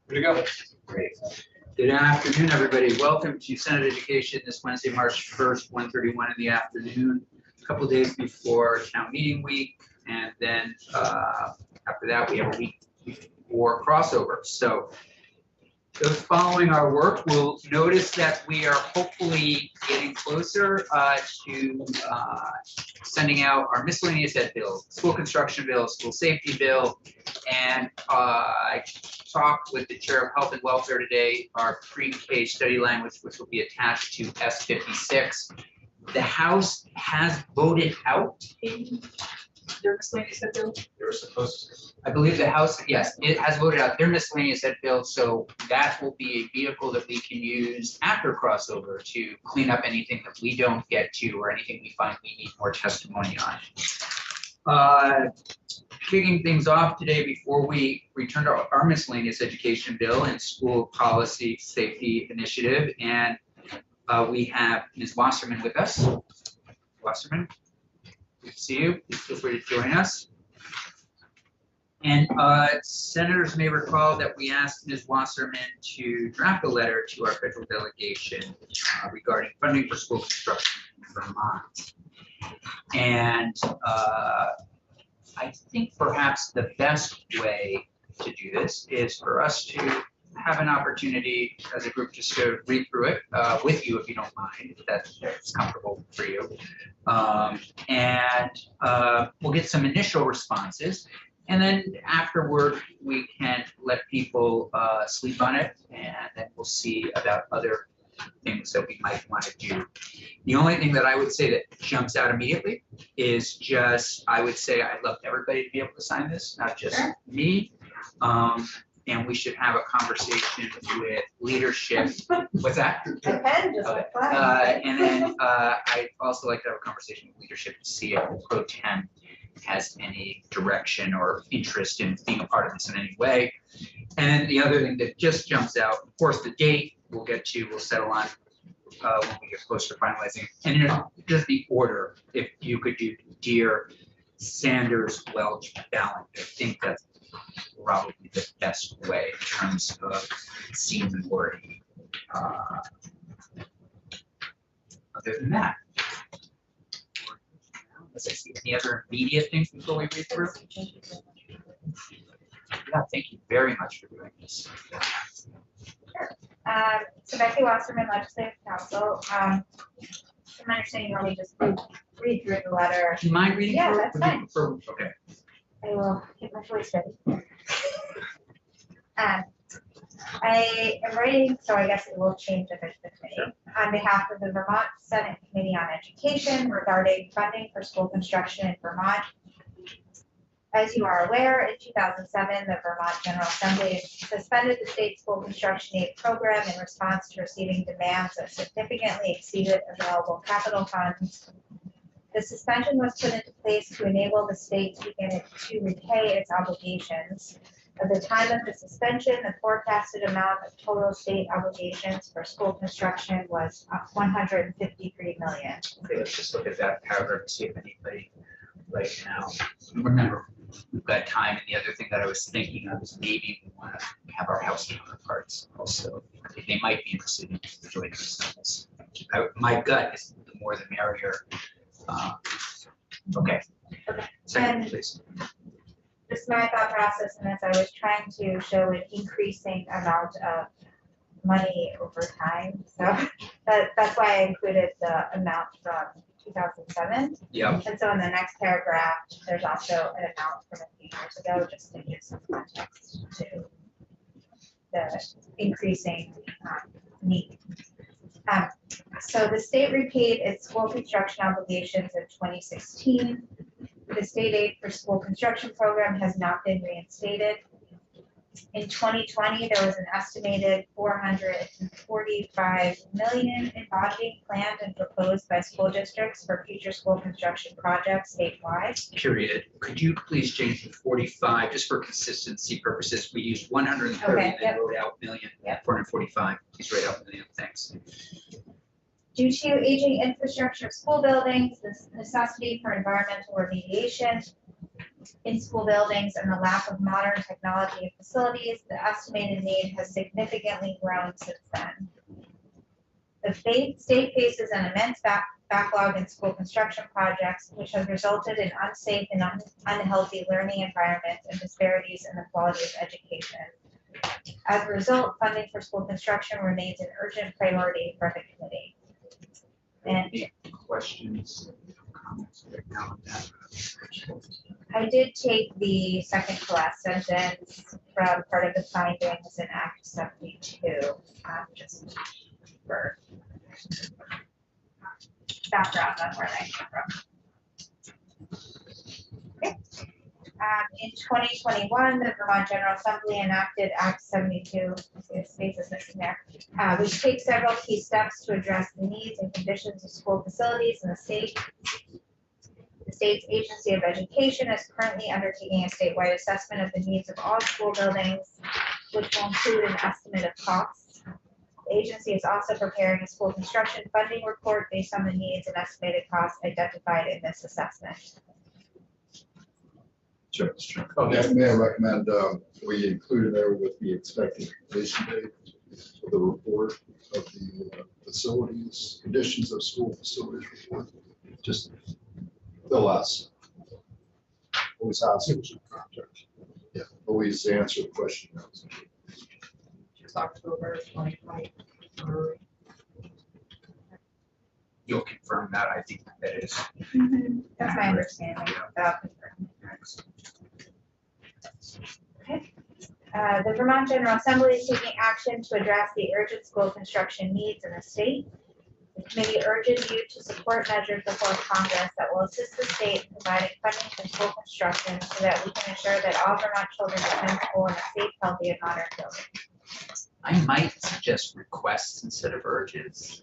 Good to go. Great. Good afternoon, everybody. Welcome to Senate Education this Wednesday, March 1st, 1:31 in the afternoon, a couple of days before town meeting week. And then after that, we have a week before crossover. So those following our work will notice that we are hopefully getting closer to sending out our miscellaneous ed bill, school construction bill, school safety bill. And I talked with the chair of health and welfare today, our pre-K study language, which will be attached to S56. The House has voted out their miscellaneous ed bill. They were supposed to. I believe the House, yes, it has voted out their miscellaneous ed bill, so that will be a vehicle that we can use after crossover to clean up anything that we don't get to or anything we find we need more testimony on. Kicking things off today before we return to our miscellaneous education bill and school policy safety initiative, and we have Ms. Wasserman with us. Wasserman, good to see you. Please feel free to join us. And senators may recall that we asked Ms. Wasserman to draft a letter to our federal delegation regarding funding for school construction in Vermont. And I think perhaps the best way to do this is for us to have an opportunity as a group just to read through it with you, if you don't mind, if that's comfortable for you. We'll get some initial responses. And then afterward, we can let people sleep on it, and then we'll see about other things that we might want to do. The only thing that I would say that jumps out immediately is just, I would say I'd love everybody to be able to sign this, not just me. And we should have a conversation with leadership. What's that? Okay. And then I'd also like to have a conversation with leadership to see if Pro Tem has any direction or interest in being a part of this in any way. And the other thing that just jumps out, of course, the date we'll get to, we'll settle on when we get closer to finalizing. And just the order, if you could do Deere, Sanders, Welch, Ballant. I think that's probably the best way in terms of seniority. Other than that, let's see, any other immediate things before we read through? Yeah, thank you very much for doing this. Sure. So Becky Wasserman, Legislative Council. From my understanding, you want me to just read through the letter? Do you mind reading through? Yeah, that's fine. Okay. I will get my voice ready. I am writing, so I guess it will change if it's the committee. On behalf of the Vermont Senate Committee on Education regarding funding for school construction in Vermont. As you are aware, in 2007, the Vermont General Assembly suspended the state school construction aid program in response to receiving demands that significantly exceeded available capital funds. The suspension was put into place to enable the state to begin to repay its obligations. At the time of the suspension, the forecasted amount of total state obligations for school construction was $153 million. Okay, let's just look at that paragraph and see if anybody right now. Remember, we've got time, and the other thing that I was thinking of is maybe we want to have our House counterparts also. They might be interested in joining us. My gut is the more the merrier. Okay. Second, please. This is my thought process, and as I was trying to show an increasing amount of money over time, so that's why I included the amount from 2007. Yeah. And so in the next paragraph, there's also an amount from a few years ago, just to give some context to the increasing need. So the state repaid its school construction obligations in 2016. The state aid for school construction program has not been reinstated. In 2020, there was an estimated $445 million in bonding planned and proposed by school districts for future school construction projects statewide. Period. Could you please change to 45, just for consistency purposes? We used 130 and then wrote out million. 445. Please write out million. Thanks. Due to aging infrastructure of school buildings, the necessity for environmental remediation in school buildings, and the lack of modern technology and facilities, the estimated need has significantly grown since then. The state faces an immense backlog in school construction projects, which has resulted in unsafe and unhealthy learning environments and disparities in the quality of education. As a result, funding for school construction remains an urgent priority for the committee. And Any questions, comments right now on that? I did take the second to last sentence from part of the findings in Act 72, just for background on where that came from. Okay. In 2021, the Vermont General Assembly enacted Act 72, space is missing there, which takes several key steps to address the needs and conditions of school facilities in the state. The state's Agency of Education is currently undertaking a statewide assessment of the needs of all school buildings, which will include an estimate of costs. The agency is also preparing a school construction funding report based on the needs and estimated costs identified in this assessment. Sure. May I recommend we include in there with the expected completion date of the report of the facilities, conditions of school facilities report. Just the last. Always ask. Yeah, always answer the question. It's October 2020. You'll confirm that, I think that is. That's my understanding. But I'll confirm. Next. Okay. The Vermont General Assembly is taking action to address the urgent school construction needs in the state. The committee urges you to support measures before Congress that will assist the state in providing funding for school construction so that we can ensure that all Vermont children attend school in a safe, healthy, and modern building. I might suggest requests instead of urges.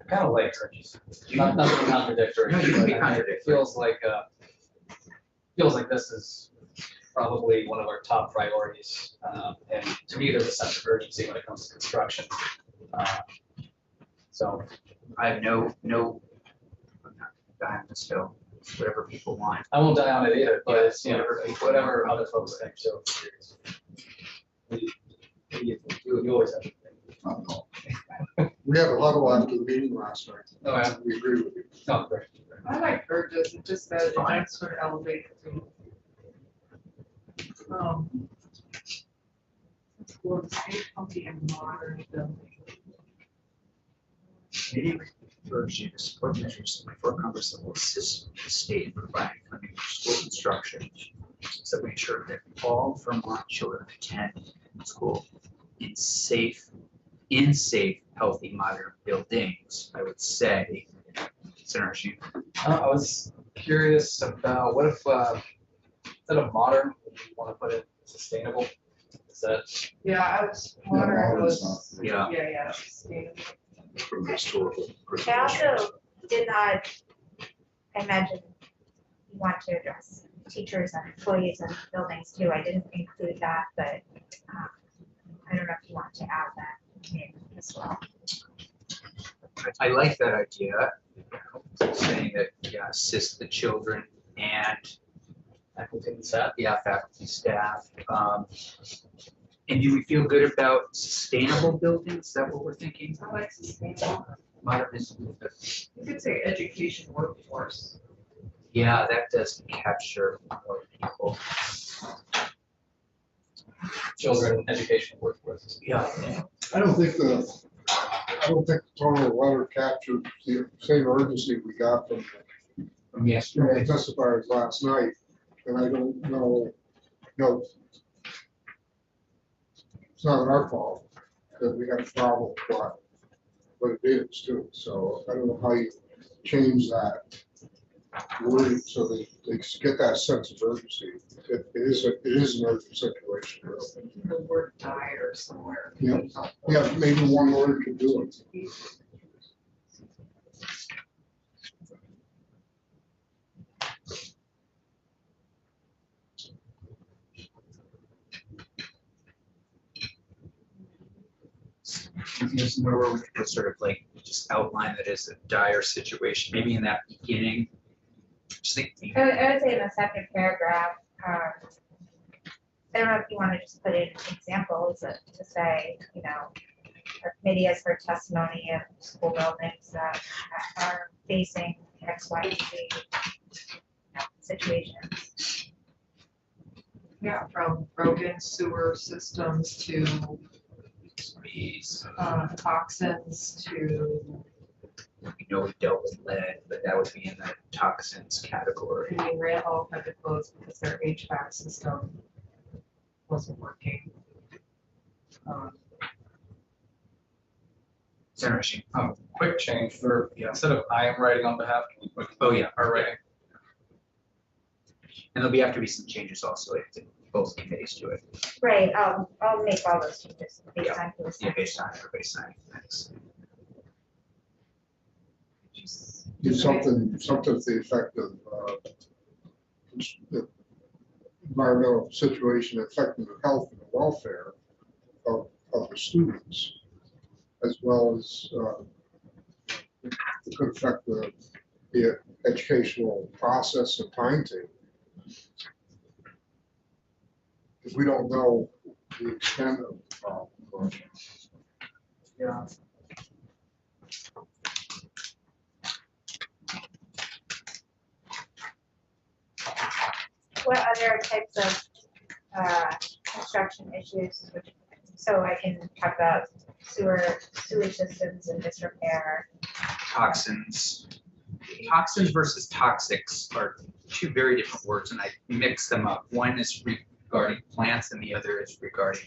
Kind of like urges. Not nothing contradictory. No, you can be but contradictory. It feels like this is probably one of our top priorities. And to me, there's a sense of urgency when it comes to construction. So I have no, I'm not dying on this hill, whatever people want. I won't die on it either, but it's, you know, Whatever people whatever want. other folks think. So you always have to think. We had a huddle after the meeting last night. Oh, yeah. We agree with you. No, great. I like urges, it just that it does sort of elevate to. For the state healthy and modern building. Committee urges you to support measures before Congress that will assist the state in providing funding for school construction so that we ensure that all Vermont children attend school in safe, healthy, modern buildings. I would say, Senator Sheen. I was curious about what if instead of modern, would you want to put it sustainable? Is that Yeah, I was wondering was, Yeah. yeah, sustainable. From historical. I also did not, I imagine you want to address teachers and employees and buildings too. I didn't include that, but I don't know if you want to add that in as well. I like that idea, saying that, yeah, assist the children and faculty and staff? faculty, staff. And do we feel good about sustainable buildings? Is that what we're thinking? I like sustainable. Modernism. You could say education workforce. Yeah, that does capture more people. Children, education, workforce. Yeah. I don't think the total letter captured the same urgency we got from the testifiers last night. And I don't know, it's not our fault that we had a problem with what it is too. So I don't know how you change that wording so they get that sense of urgency. It is an urgent situation. Really. The word diet or somewhere. Yeah, maybe one word could do it. somewhere where we could sort of like just outline that as a dire situation, maybe in that beginning. Just think, I would say in the second paragraph, I don't know if you want to just put in examples to say, you know, our committee has heard testimony of school buildings that are facing X, Y, and Z situations. Yeah, from broken sewer systems to please, toxins to, we know we dealt with lead, but that would be in the toxins category. I mean, Randolph had to close because their HVAC system wasn't working. It's interesting. Quick change for, instead of I am writing on behalf, can you put Oh, yeah. are writing? And there'll have to be some changes also if both committees do it. Right, I'll make all those changes based Yeah. on who's. Yeah, based on everybody's signing. Thanks. Do something to the effect of the environmental situation affecting the health and the welfare of the students, as well as it could affect the educational process and timetable. If we don't know the extent of the problem. Yeah. What other types of construction issues, so I can talk about sewage systems and disrepair. Toxins. Toxins versus toxics are two very different words, and I mix them up. One is regarding plants, and the other is regarding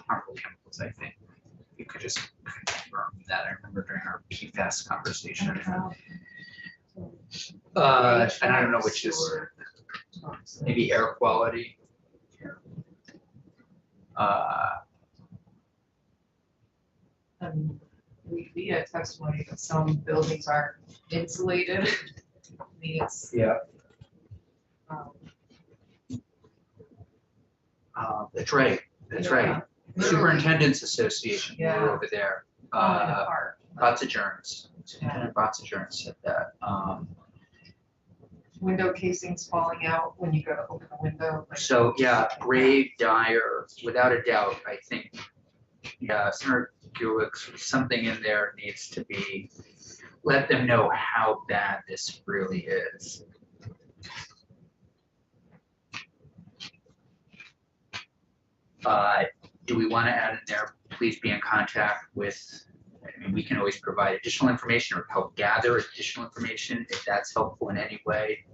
harmful chemicals, I think. You could just confirm that. I remember during our PFAS conversation. And I don't know which is maybe air quality. We had testimony that some buildings are insulated. I mean, it's, Yeah. That's right. That's Yeah. right. Superintendent's Association, we were Yeah. over there. falling apart. Bots adjourns. Superintendent Bots adjourns said that. Window casings falling out when you go to open a window. like- So, yeah, grave, dire, without a doubt, I think, yeah, Senator Gilwick, something in there needs to be, let them know how bad this really is. Do we want to add in there, please be in contact with, I mean, we can always provide additional information or help gather additional information if that's helpful in any way.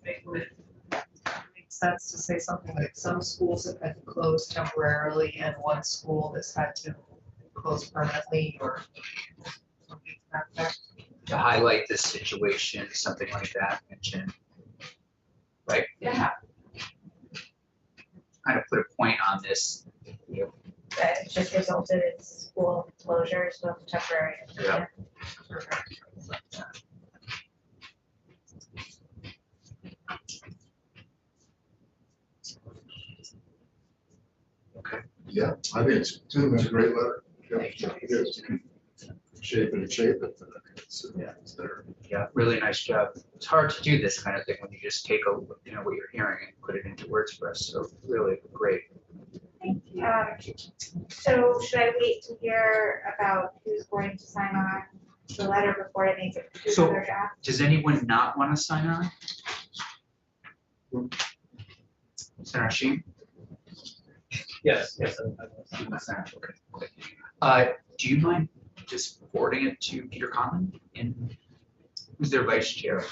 It would make sense to say something like some schools have had to close temporarily and one school has had to close permanently or something to that effect. To highlight this situation, something like that, mention, Yeah. kind of put a point on this. That just resulted in school closures with temporary. Yeah. Yeah, I think it's a great letter. Yeah, it is. Shape it and shape it. But it's there. Yeah, really nice job. It's hard to do this kind of thing when you just take what you're hearing and put it into words for us. So really great. So should I wait to hear about who's going to sign on the letter before I make it to So- another draft? Does anyone not want to sign on? Senator Sheen? Yes, yes. Do you mind just forwarding it to Peter Conlon? And who's their vice chair?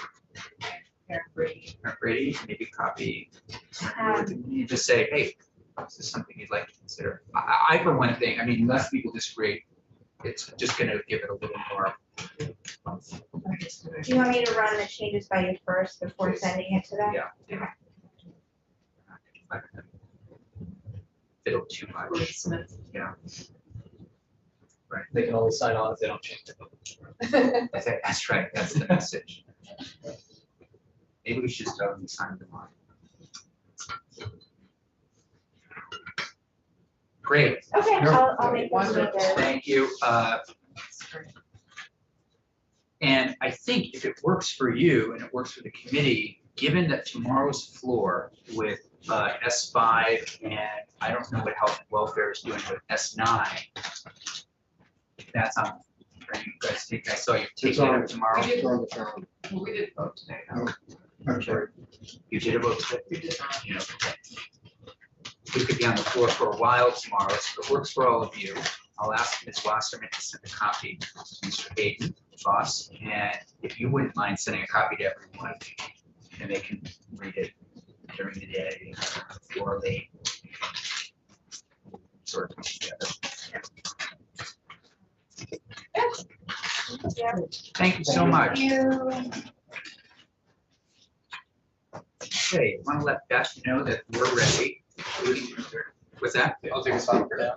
Karen Brady. Mark Brady, maybe copy. You just say, hey, this is something you'd like to consider. I for one thing, I mean, unless people disagree, it's just gonna give it a little more. Do you want me to run the changes by you first before sending it to them? Yeah. let them fiddle too much. Wordsmith. They can only sign on if they don't change their vote. That's right, that's the message. Maybe we should start on sign them on. Great, Okay, Yeah. I'll make one changes. thank you. And I think if it works for you and it works for the committee, given that tomorrow's floor with S5 and I don't know what health and welfare is doing with S9. That's on, are you guys take, I saw you take It's it on. up tomorrow. We did- It's on the calendar. We did vote today, though. That's right. You did a vote today? We did not. You know, we could be on the floor for a while tomorrow, so if it works for all of you. I'll ask Ms. Wasserman to send a copy to Mr. Hayden, boss, and if you wouldn't mind sending a copy to everyone, and they can read it during the day or late. Sort of together. Yeah. Thank you so much. Thank you. Okay, want to let Beth know that we're ready. What's that? I'll take a stop for now.